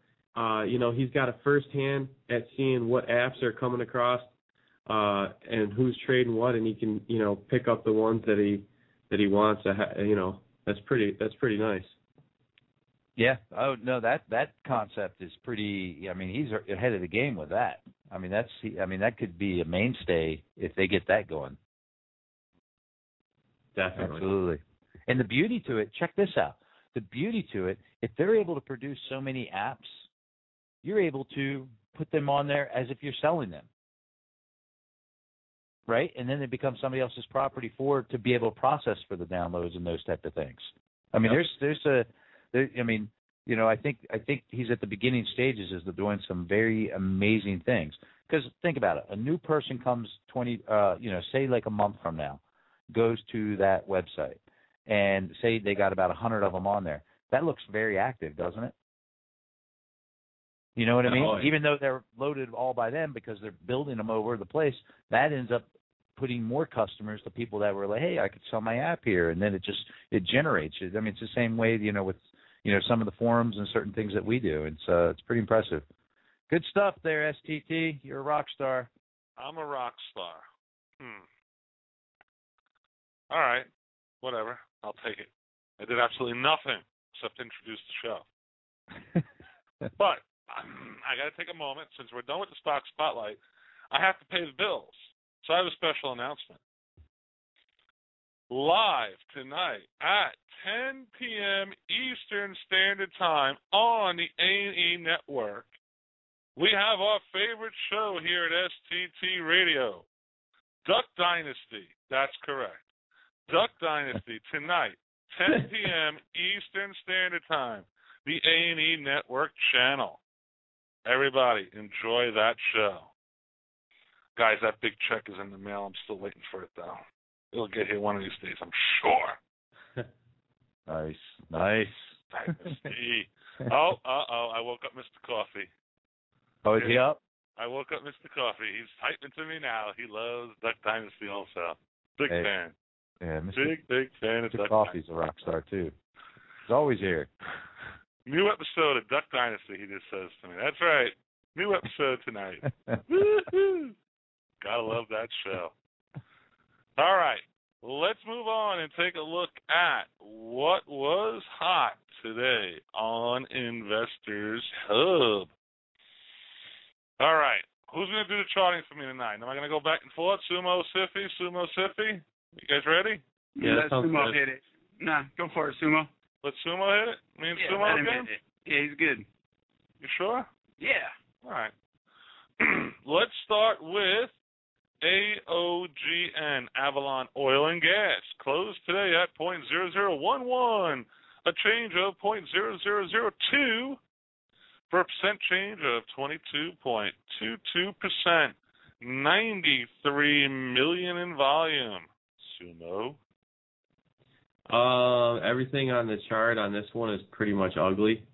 you know, he's got a first hand at seeing what apps are coming across and who's trading what, and he can, you know, pick up the ones that he wants. You know, that's pretty nice.
Yeah. Oh no, that concept is pretty. I mean, he's ahead of the game with that. I mean, that could be a mainstay if they get that going.
Definitely.
Absolutely. And the beauty to it, check this out. The beauty to it, if they're able to produce so many apps, you're able to put them on there as if you're selling them. Right? And then they become somebody else's property to be able to process for the downloads and those type of things. I mean, I mean, you know, I think he's at the beginning stages of doing some very amazing things. Because think about it, a new person comes say like a month from now, goes to that website, and say they got about 100 of them on there. That looks very active, doesn't it? You know what I mean?
Oh, yeah.
Even though they're loaded all by them because they're building them over the place, that ends up putting more customers to people that were like, hey, I could sell my app here, and then it generates it. I mean, it's the same way, you know, with, you know, some of the forums and certain things that we do. It's pretty impressive. Good stuff there, STT. You're a rock star.
I'm a rock star. All right, whatever. I'll take it. I did absolutely nothing except introduce the show. But I got to take a moment. Since we're done with the stock spotlight, I have to pay the bills. So I have a special announcement. Live tonight at 10 p.m. Eastern Standard Time on the A&E Network, we have our favorite show here at STT Radio, Duck Dynasty. That's correct. Duck Dynasty tonight, 10 p.m. Eastern Standard Time, the A&E Network channel. Everybody, enjoy that show. Guys, that big check is in the mail. I'm still waiting for it, though. It'll get here one of these days, I'm sure.
Nice.
Dynasty. Oh, I woke up Mr. Coffee.
Oh, is he up?
I woke up Mr. Coffee. He's typing to me now. He loves Duck Dynasty also. Big fan.
Yeah,
Big fan of Duck
Coffee's
Dynasty.
a rock star, too. He's always here.
New episode of Duck Dynasty, he just says to me. That's right. New episode tonight. Woo-hoo. Gotta love that show. All right. Let's move on and take a look at what was hot today on Investors Hub. All right. Who's going to do the charting for me tonight? Am I going to go back and forth? Sumo Siffy? You guys ready?
Yeah, let Sumo hit it. Nah, go for it, Sumo.
Let Sumo hit it? Sumo
let him
again?
hit it. Yeah, he's good.
You sure?
Yeah.
All right. Let's start with AOGN, Avalon Oil and Gas. Closed today at 0.0011, a change of 0.0002 for a percent change of 22.22%, 93 million in volume. Sumo.
Everything on the chart on this one is pretty much ugly.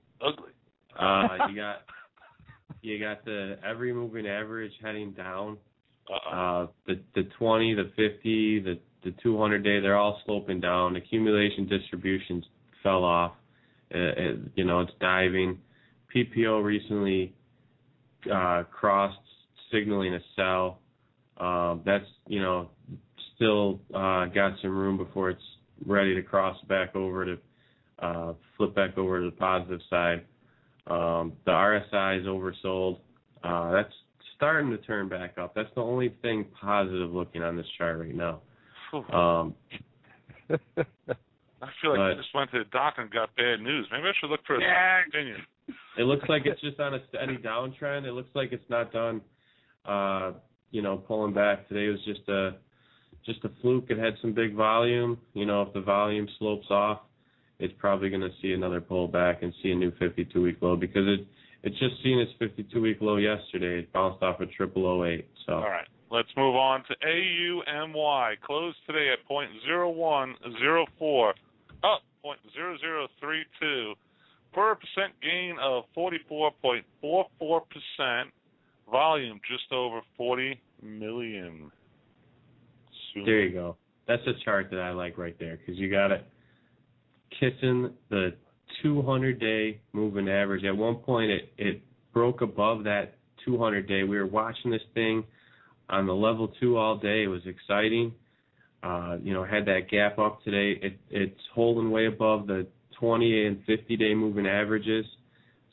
You got the every moving average heading down. The 20, the 50, the 200 day, they're all sloping down. Accumulation distributions fell off. It's diving. PPO recently crossed, signaling a sell. That's still got some room before it's ready to cross back over to flip back over to the positive side. The RSI is oversold. That's starting to turn back up. That's the only thing positive looking on this chart right now.
I feel like I just went to the doctor and got bad news. Maybe I should look for a second opinion.
It looks like it's just on a steady downtrend. It looks like it's not done, pulling back. Today was just a fluke. It had some big volume. If the volume slopes off, it's probably going to see another pullback and see a new 52-week low because it's just seen its 52-week low yesterday. It bounced off a 0008. So. All
right. Let's move on to AUMY. Closed today at 0.0104, up 0.0032, for a percent gain of 44.44%. Volume just over 40 million.
There you go. That's a chart that I like right there because you got it kissing the 200-day moving average. At one point, it broke above that 200-day. We were watching this thing on the level 2 all day. It was exciting. Had that gap up today. It's holding way above the 20 and 50-day moving averages.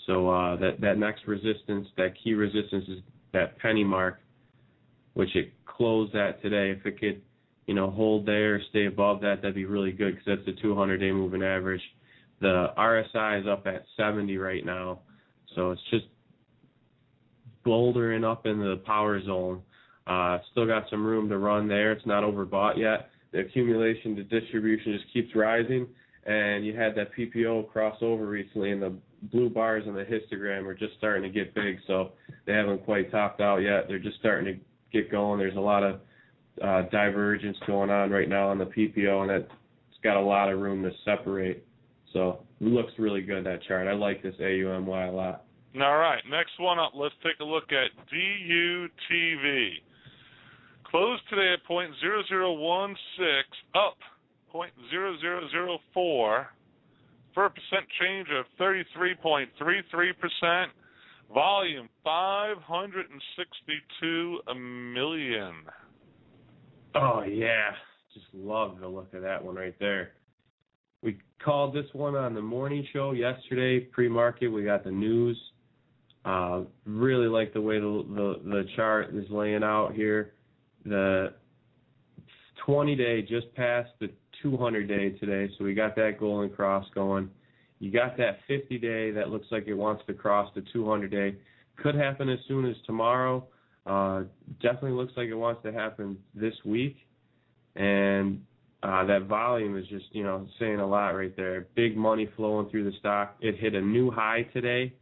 So that next resistance, that key resistance is that penny mark, which it closed at today. If it could, hold there, stay above that, that'd be really good because that's the 200-day moving average. The RSI is up at 70 right now, so it's just bouldering up in the power zone. Still got some room to run there. It's not overbought yet. The accumulation to distribution just keeps rising, and you had that PPO crossover recently, and the blue bars on the histogram are just starting to get big, so they haven't quite topped out yet. They're just starting to get going. There's a lot of divergence going on right now on the PPO, and it's got a lot of room to separate. So it looks really good, that chart. I like this AUMY a lot.
All right, next one up, let's take a look at DUTV. Closed today at 0.0016, up 0.0004, for a percent change of 33.33%. Volume 562 million.
Oh, yeah. Just love the look of that one right there. We called this one on the morning show yesterday, pre-market. We got the news. Really like the way the chart is laying out here. The 20-day just passed the 200-day today, so we got that golden cross going. You got that 50-day that looks like it wants to cross the 200-day. Could happen as soon as tomorrow. Definitely looks like it wants to happen this week. And that volume is just, saying a lot right there. Big money flowing through the stock. It hit a new high today.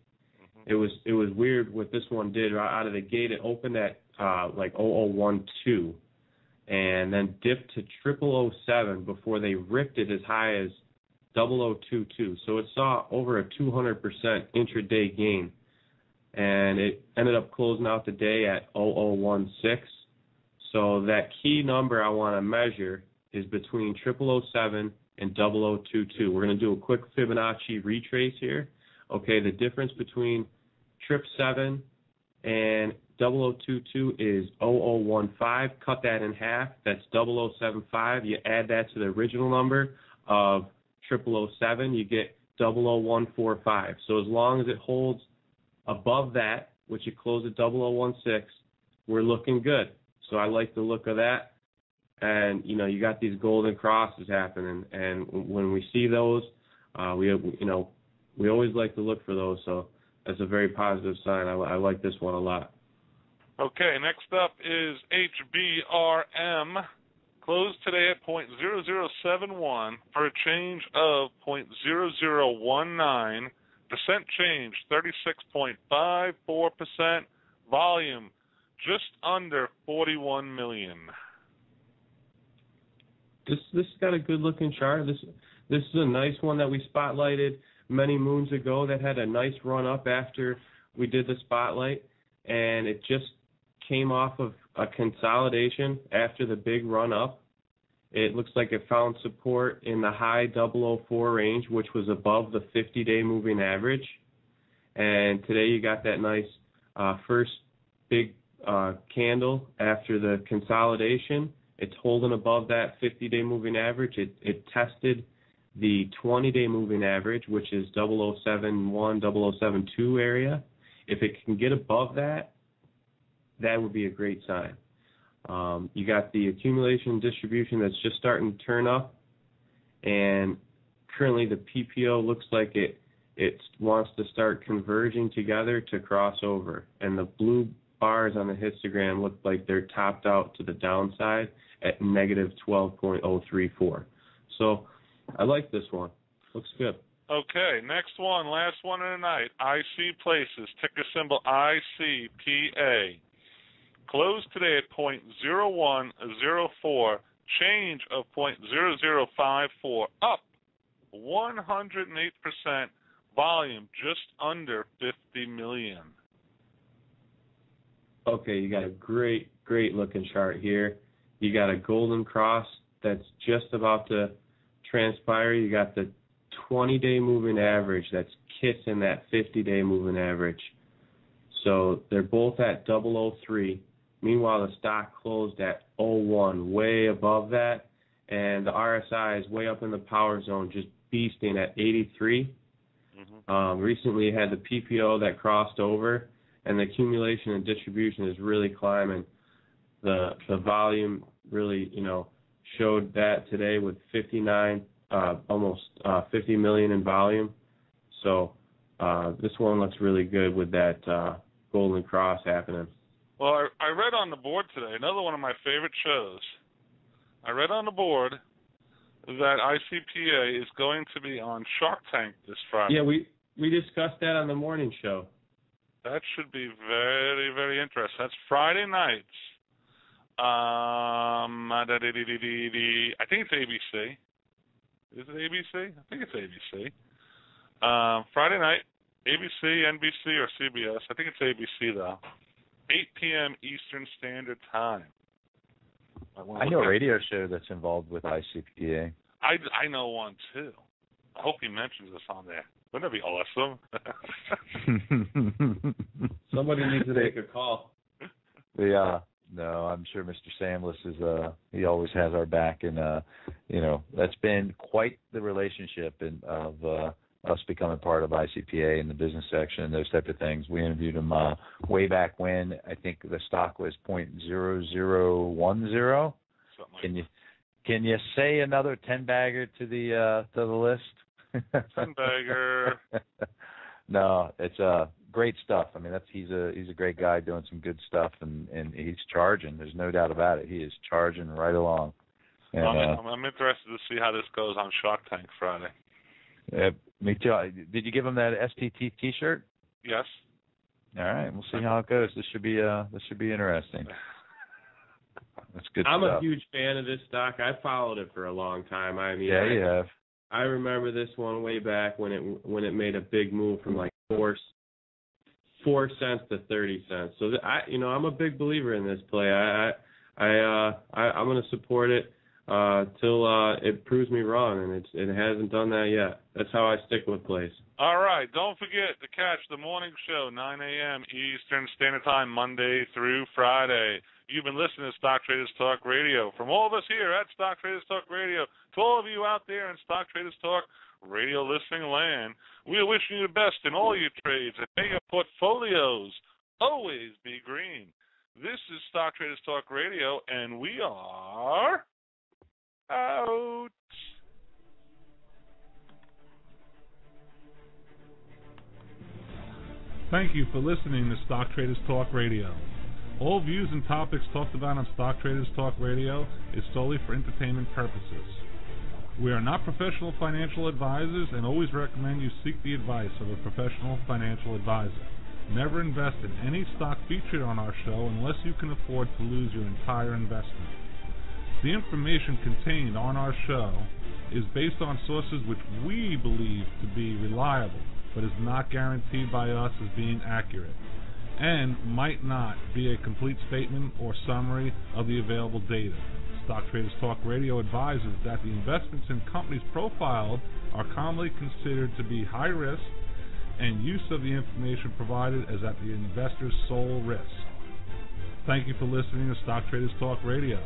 It was weird what this one did. Out of the gate, it opened at like 0012 and then dipped to 0007 before they ripped it as high as 0022. So it saw over a 200% intraday gain. And it ended up closing out the day at 0016. So that key number I want to measure is between 0007 and 0022. We're going to do a quick Fibonacci retrace here. Okay, the difference between 777 and 0022 is 0015. Cut that in half. That's 0075. You add that to the original number of 0007, you get 00145. So as long as it holds above that, which it closed at 0016, we're looking good. So I like the look of that. And, you got these golden crosses happening. And when we see those, we always like to look for those. So that's a very positive sign. I like this one a lot.
Okay, next up is HBRM. Closed today at 0.0071 for a change of 0.0019. Percent change, 36.54%. Volume, just under 41 million.
This got a good looking chart. This is a nice one that we spotlighted many moons ago that had a nice run up after we did the spotlight, and it just came off of a consolidation after the big run up. It looks like it found support in the high 004 range, which was above the 50-day moving average. And today you got that nice first big candle after the consolidation. It's holding above that 50-day moving average. It tested the 20-day moving average, which is 0071, 0072 area. If it can get above that, that would be a great sign. You got the accumulation distribution that's just starting to turn up, and currently the PPO looks like it wants to start converging together to cross over, and the blue bars on the histogram look like they're topped out to the downside at negative 12.034. So I like this one. Looks good.
Okay, next one, last one of the night. IC Places, ticker symbol ICPA. Closed today at 0.0104, change of 0.0054, up 108%, volume just under 50 million.
Okay, you got a great looking chart here. You got a golden cross that's just about to transpire. You got the 20-day moving average that's kissing that 50-day moving average. So they're both at 003. Meanwhile, the stock closed at 01, way above that, and the RSI is way up in the power zone, just beasting at 83. Recently, it had the PPO that crossed over, and the accumulation and distribution is really climbing. The volume really, showed that today with 59, almost 50 million in volume. So this one looks really good with that golden cross happening.
Well, I read on the board today, another one of my favorite shows. I read on the board that ICPA is going to be on Shark Tank this Friday.
Yeah, we discussed that on the morning show.
That should be very, very interesting. That's Friday nights. I think it's ABC. Is it ABC? I think it's ABC. Friday night, ABC, NBC, or CBS. I think it's ABC, though. 8 p.m. Eastern Standard Time.
I know a radio show that's involved with ICPA.
I know one, too. I hope he mentions us on there. Wouldn't that be awesome?
Somebody needs to make a call.
No, I'm sure Mr. Samlis is. He always has our back, and that's been quite the relationship of us becoming part of ICPA in the business section and those type of things. We interviewed him way back when. I think the stock was 0.0010. Can you say another 10-bagger to the list?
10-bagger.
No, it's great stuff. I mean, he's a great guy doing some good stuff, and he's charging. There's no doubt about it. He is charging right along. And,
I'm interested to see how this goes on Shark Tank Friday.
Me too. Did you give him that STT T-shirt?
Yes.
All right, we'll see how it goes. This should be interesting. That's good
I'm
stuff.
a huge fan of this stock. I followed it for a long time. I mean,
yeah, you have.
I remember this one way back when it made a big move from like 4 cents to 30 cents. So I'm a big believer in this play. I'm going to support it till it proves me wrong, and it hasn't done that yet. That's how I stick with plays.
All right, don't forget to catch the morning show 9 a.m. Eastern Standard Time, Monday through Friday. You've been listening to Stock Traders Talk Radio. From all of us here at Stock Traders Talk Radio, to all of you out there in Stock Traders Talk Radio listening land, we are wishing you the best in all your trades, and may your portfolios always be green. This is Stock Traders Talk Radio, and we are out.
Thank you for listening to Stock Traders Talk Radio. All views and topics talked about on Stock Traders Talk Radio is solely for entertainment purposes. We are not professional financial advisors and always recommend you seek the advice of a professional financial advisor. Never invest in any stock featured on our show unless you can afford to lose your entire investment. The information contained on our show is based on sources which we believe to be reliable, but is not guaranteed by us as being accurate, and might not be a complete statement or summary of the available data. Stock Traders Talk Radio advises that the investments in companies profiled are commonly considered to be high risk, and use of the information provided is at the investor's sole risk. Thank you for listening to Stock Traders Talk Radio.